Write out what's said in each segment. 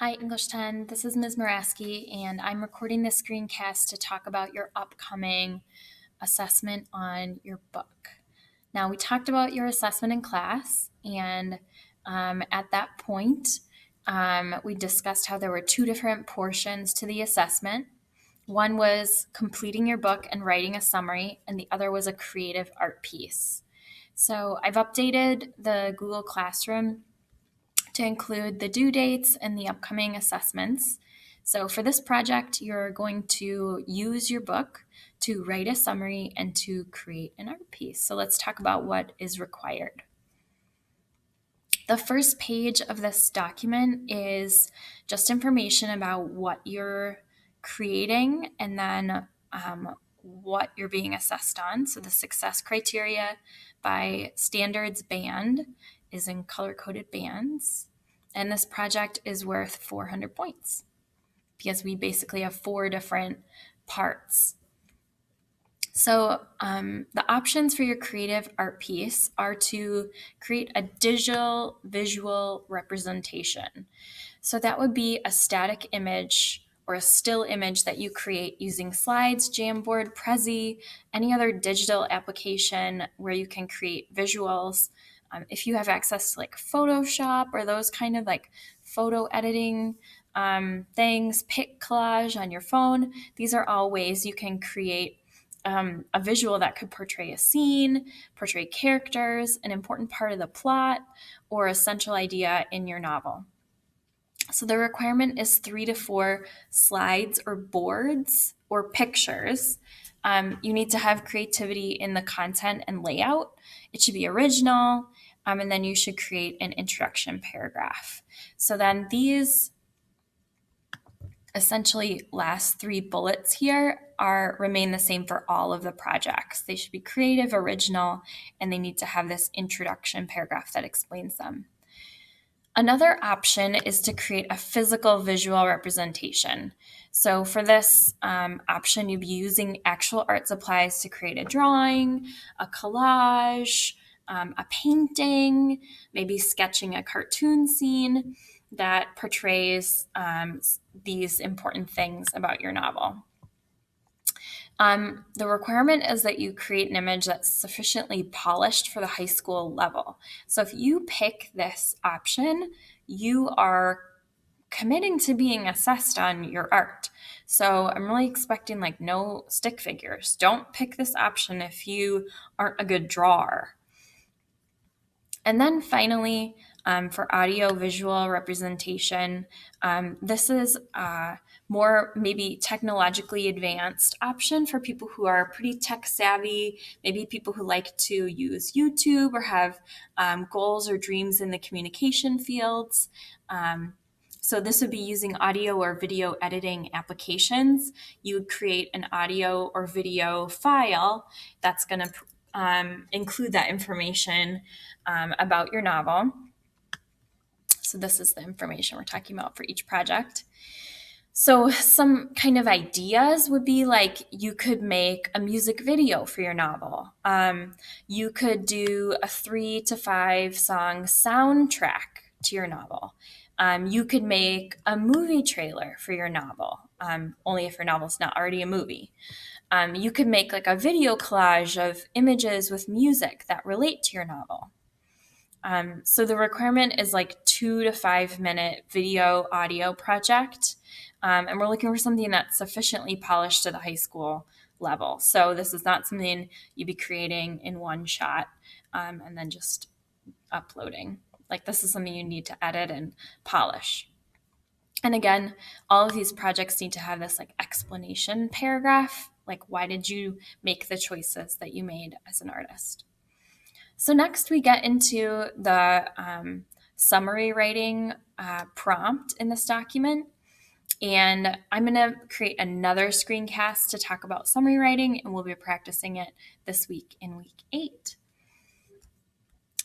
Hi, English 10. This is Ms. Moraski, and I'm recording this screencast to talk about your upcoming assessment on your book. Now, we talked about your assessment in class, and at that point, we discussed how there were two different portions to the assessment. One was completing your book and writing a summary, and the other was a creative art piece. So I've updated the Google Classroom to include the due dates and the upcoming assessments. So for this project, you're going to use your book to write a summary and to create an art piece. So let's talk about what is required. The first page of this document is just information about what you're creating and then what you're being assessed on. So the success criteria by standards band is in color-coded bands. And this project is worth 400 points because we basically have 4 different parts. So the options for your creative art piece are to create a digital visual representation. So that would be a static image or a still image that you create using Slides, Jamboard, Prezi, any other digital application where you can create visuals. If you have access to like Photoshop or those kind of like photo editing things, Pic Collage on your phone, these are all ways you can create a visual that could portray a scene, portray characters, an important part of the plot, or a central idea in your novel. So the requirement is 3 to 4 slides or boards or pictures. You need to have creativity in the content and layout. It should be original, and then you should create an introduction paragraph. So then these essentially last 3 bullets here remain the same for all of the projects. They should be creative, original, and they need to have this introduction paragraph that explains them. Another option is to create a physical visual representation. So for this option, you'd be using actual art supplies to create a drawing, a collage, a painting, maybe sketching a cartoon scene that portrays these important things about your novel. The requirement is that you create an image that's sufficiently polished for the high school level. So if you pick this option, you are committing to being assessed on your art. So I'm really expecting like no stick figures. Don't pick this option if you aren't a good drawer. And then finally, for audio visual representation, this is a more maybe technologically advanced option for people who are pretty tech savvy, maybe people who like to use YouTube or have goals or dreams in the communication fields. So this would be using audio or video editing applications. You would create an audio or video file that's going to include that information about your novel. So this is the information we're talking about for each project. So some kind of ideas would be like you could make a music video for your novel. You could do a 3 to 5 song soundtrack to your novel. You could make a movie trailer for your novel, only if your novel's not already a movie. You could make like a video collage of images with music that relate to your novel. So the requirement is like 2 to 5 minute video audio project. And we're looking for something that's sufficiently polished to the high school level. So this is not something you'd be creating in one shot and then just uploading. Like this is something you need to edit and polish. And again, all of these projects need to have this like explanation paragraph, like why did you make the choices that you made as an artist? So next we get into the summary writing prompt in this document. And I'm going to create another screencast to talk about summary writing, and we'll be practicing it this week in week 8.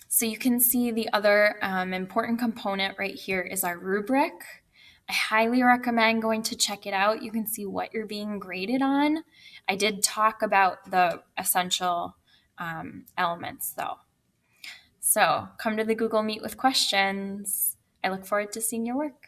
So you can see the other important component right here is our rubric. I highly recommend going to check it out. You can see what you're being graded on. I did talk about the essential elements though. So come to the Google Meet with questions. I look forward to seeing your work.